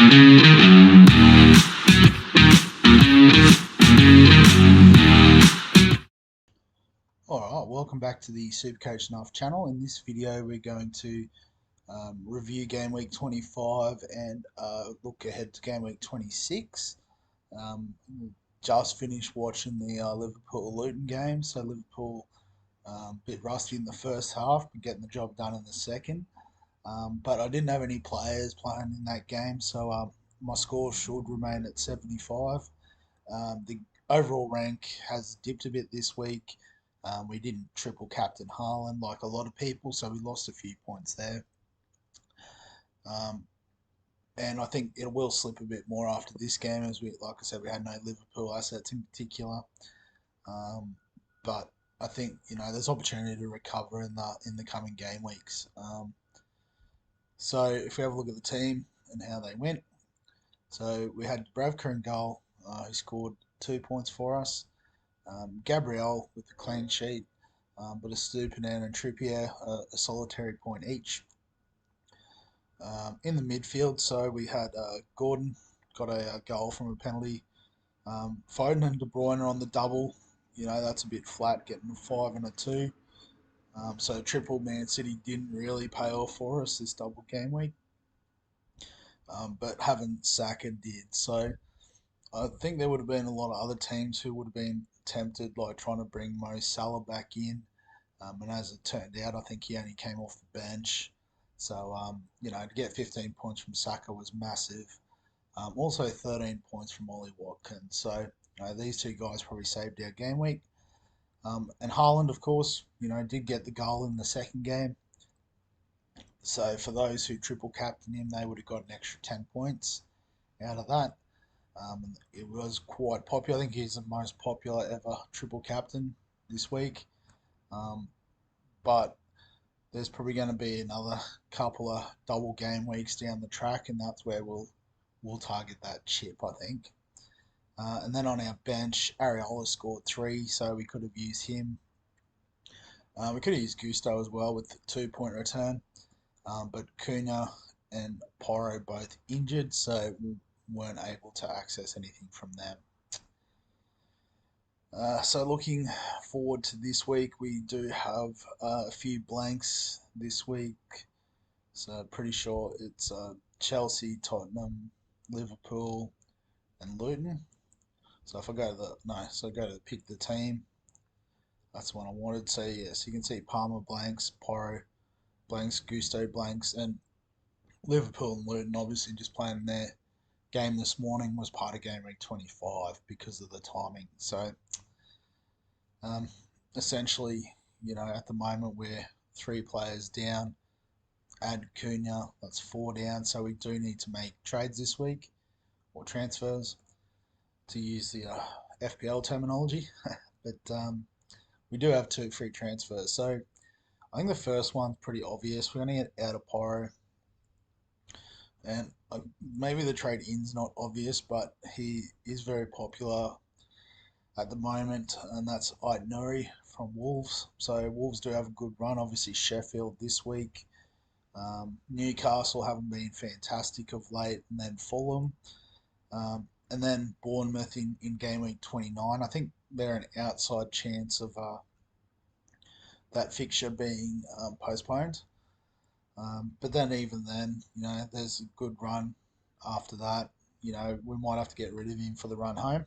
Alright, welcome back to the Supercoach Nuff channel. In this video we're going to review game week 25 and look ahead to game week 26. Just finished watching the Liverpool-Luton game, so Liverpool a bit rusty in the first half but getting the job done in the second. But I didn't have any players playing in that game, so my score should remain at 75. The overall rank has dipped a bit this week. We didn't triple captain Haaland like a lot of people, so we lost a few points there. And I think it will slip a bit more after this game, as like I said, we had no Liverpool assets in particular. But I think there's opportunity to recover in the coming game weeks. So if we have a look at the team and how they went, so we had Bravka in goal, who scored 2 points for us. Gabriel with the clean sheet, but Estupinan and Trippier a solitary point each. In the midfield, so we had Gordon got a goal from a penalty. Foden and De Bruyne on the double. That's a bit flat, getting a 5 and a 2. So triple Man City didn't really pay off for us this double game week. But having Saka did. So I think there would have been a lot of other teams who would have been tempted, like trying to bring Mo Salah back in. And as it turned out, I think he only came off the bench. So, to get 15 points from Saka was massive. Also 13 points from Ollie Watkins. So, these two guys probably saved our game week. And Haaland, of course, did get the goal in the second game. So, for those who triple captained him, they would have got an extra 10 points out of that. It was quite popular. I think he's the most popular ever triple captain this week. But there's probably going to be another couple of double game weeks down the track, and that's where we'll target that chip, I think. And then on our bench, Areola scored 3, so we could have used him. We could have used Gusto as well with the 2-point return, but Cunha and Porro both injured, so we weren't able to access anything from them. So looking forward to this week, we do have a few blanks this week. So pretty sure it's Chelsea, Tottenham, Liverpool, and Luton. So if I go to pick the team. That's the one I wanted. So yes, you can see Palmer blanks, Porro blanks, Gusto blanks, and Liverpool and Luton obviously just playing their game this morning was part of game week 25 because of the timing. So essentially, at the moment we're 3 players down. Add Cunha, that's 4 down. So we do need to make trades this week, or transfers, to use the FPL terminology. But we do have 2 free transfers. So I think the first one's pretty obvious. We're going to get out of Porro. And maybe the trade in's not obvious, but he is very popular at the moment, and that's Ait-Nouri from Wolves. So Wolves do have a good run. Obviously Sheffield this week. Newcastle haven't been fantastic of late, and then Fulham. And then Bournemouth in game week 29. I think they're an outside chance of that fixture being postponed. But then even then, there's a good run after that. We might have to get rid of him for the run home.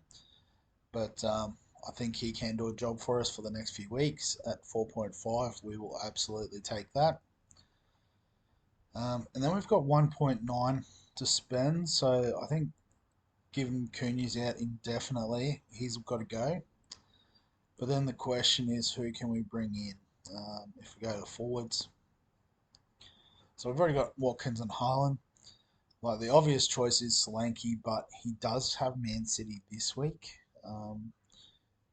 But I think he can do a job for us for the next few weeks. At 4.5, we will absolutely take that. And then we've got 1.9 to spend. So I think given Cunha's out indefinitely, he's got to go. But then the question is, who can we bring in if we go to forwards? So we've already got Watkins and Haaland. Like the obvious choice is Solanke, but he does have Man City this week,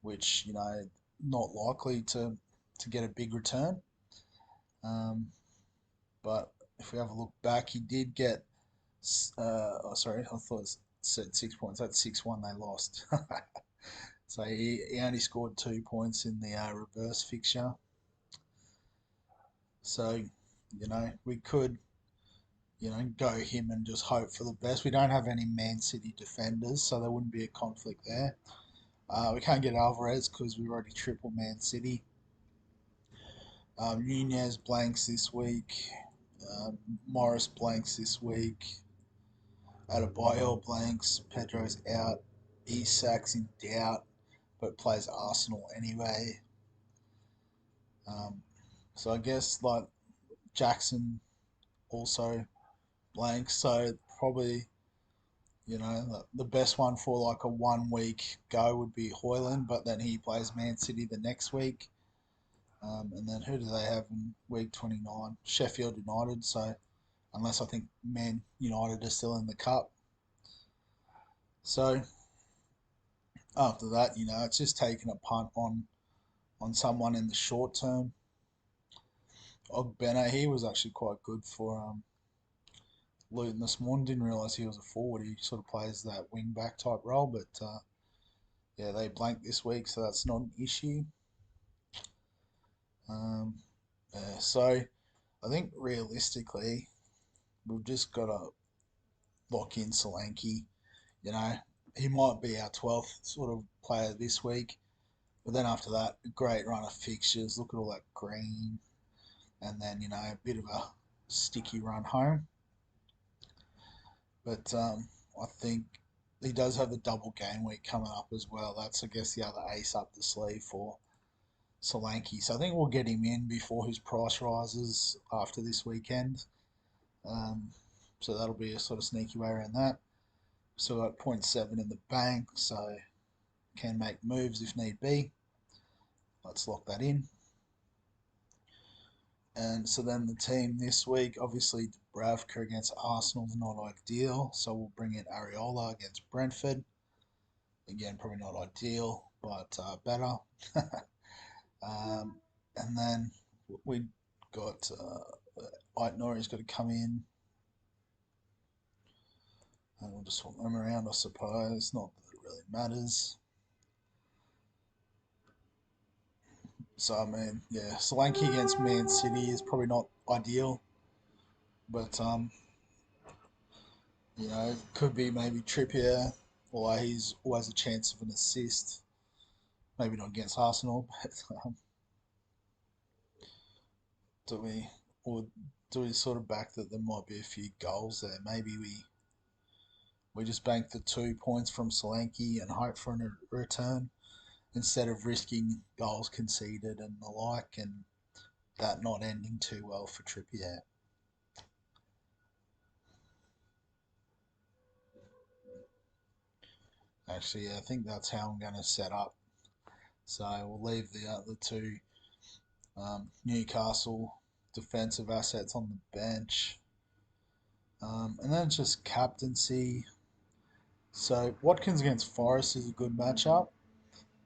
which not likely to get a big return. But if we have a look back, he did get. Sorry, I thought it said 6 points. That's 6-1. They lost. So he only scored 2 points in the reverse fixture. So we could go him and just hope for the best. We don't have any Man City defenders, so there wouldn't be a conflict there. We can't get Alvarez because we already triple Man City. Nunez blanks this week. Um, Morris blanks this week. Adebayor blanks. Pedro's out. Isak's in doubt, but plays Arsenal anyway. Um, so I guess like Jackson also blanks. So probably the best one for like a 1 week go would be Hoyland, but then he plays Man City the next week. And then who do they have in week 29? Sheffield United. So unless I think Man United are still in the cup. So after that, it's just taking a punt on someone in the short term. Ogbene, he was actually quite good for Luton this morning. Didn't realise he was a forward. He sort of plays that wing back type role, but yeah, they blanked this week, so that's not an issue. Um, so I think realistically, we've just got to lock in Solanke. You know, he might be our 12th sort of player this week, but then after that, a great run of fixtures. Look at all that green, and then a bit of a sticky run home. But I think he does have the double game week coming up as well. That's, I guess, the other ace up the sleeve for Solanke. So I think we'll get him in before his price rises after this weekend. Um, so that'll be a sort of sneaky way around that. Still got 0.7 in the bank, so can make moves if need be. Let's lock that in. And so then the team this week, obviously Dubravka against Arsenal is not ideal, so we'll bring in Areola against Brentford. Again, probably not ideal, but better. And then we got Aitnouri's got to come in, and we'll just swap them around, I suppose. Not that it really matters. So I mean, yeah, Solanke against Man City is probably not ideal, but could be maybe Trippier, although he's always a chance of an assist. Maybe not against Arsenal, but do we or do we sort of back that there might be a few goals there? Maybe we just bank the 2 points from Solanke and hope for a return instead of risking goals conceded and the like, and that not ending too well for Trippier. Actually, yeah, I think that's how I'm going to set up. So we'll leave the other two Newcastle defensive assets on the bench. And then it's just captaincy. So Watkins against Forest is a good matchup,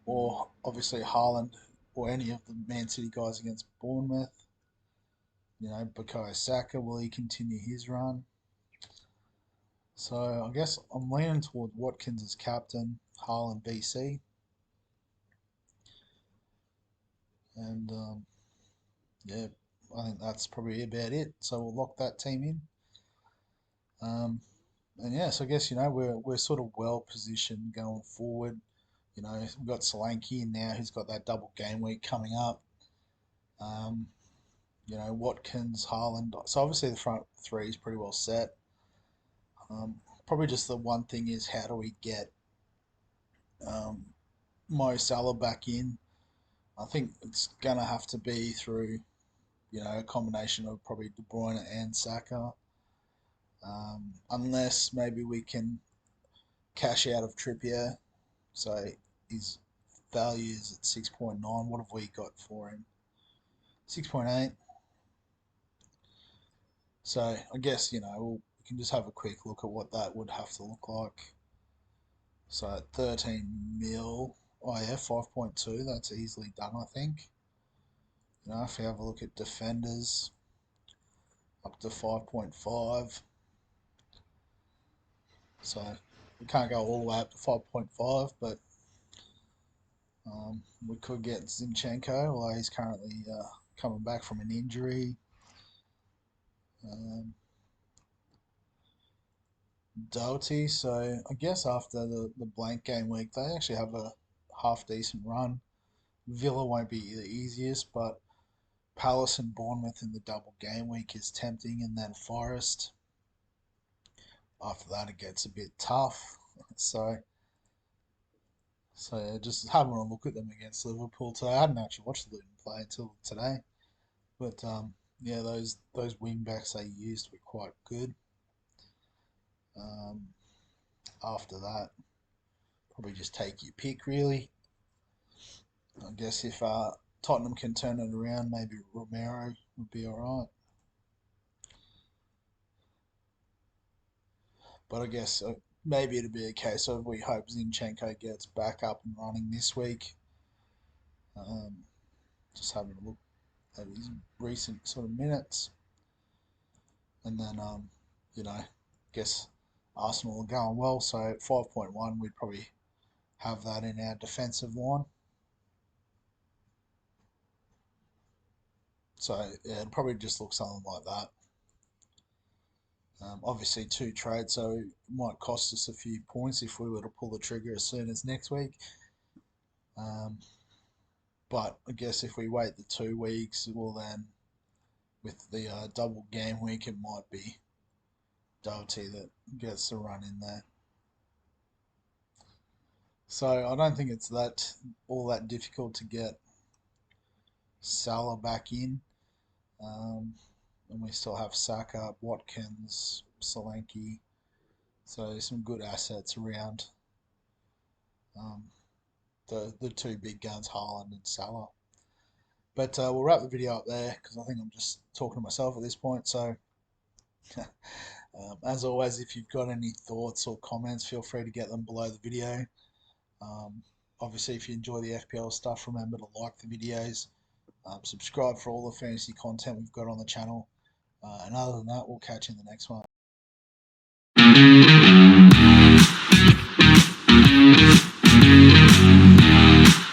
or obviously Haaland or any of the Man City guys against Bournemouth. Bukayo Saka, will he continue his run? So I guess I'm leaning toward Watkins as captain, Haaland BC, and yeah, I think that's probably about it. So we'll lock that team in. And yeah, so I guess we're sort of well positioned going forward. We've got Solanke in now, who's got that double game week coming up. Um, Watkins, Haaland. So obviously the front three is pretty well set. Probably just the one thing is how do we get um, Mo Salah back in? I think it's gonna have to be through a combination of probably De Bruyne and Saka. Unless maybe we can cash out of Trippier. So his value is at 6.9. What have we got for him? 6.8. So I guess, we can just have a quick look at what that would have to look like. So at 13 mil, oh yeah, 5.2, that's easily done, I think. If we have a look at defenders, up to 5.5. So we can't go all the way up to 5.5, but we could get Zinchenko, although he's currently coming back from an injury. Um, Doherty. So I guess after the blank game week, they actually have a half decent run. Villa won't be the easiest, but Palace and Bournemouth in the double game week is tempting, and then Forest. After that, it gets a bit tough. So, so yeah, just having a look at them against Liverpool today. I hadn't actually watched Luton play until today, but yeah, those wing backs they used were quite good. Um, After that, probably just take your pick really. I guess if Tottenham can turn it around, maybe Romero would be all right. But I guess maybe it'd be a case of we hope Zinchenko gets back up and running this week. Um, just having a look at his recent sort of minutes, and then guess Arsenal are going well. So at 5.1, we'd probably have that in our defensive line. So yeah, it'd probably just look something like that. Obviously, two trades, so it might cost us a few points if we were to pull the trigger as soon as next week. Um, but I guess if we wait the 2 weeks, well then with the double game week, it might be Doherty that gets the run in there. So I don't think it's that all that difficult to get Salah back in. Um, and we still have Saka, Watkins, Solanke. So some good assets around um, the two big guns, Haaland and Salah. But we'll wrap the video up there because I think I'm just talking to myself at this point. So as always, if you've got any thoughts or comments, feel free to get them below the video. Um, Obviously, if you enjoy the FPL stuff, remember to like the videos, subscribe for all the fantasy content we've got on the channel. And other than that, we'll catch you in the next one.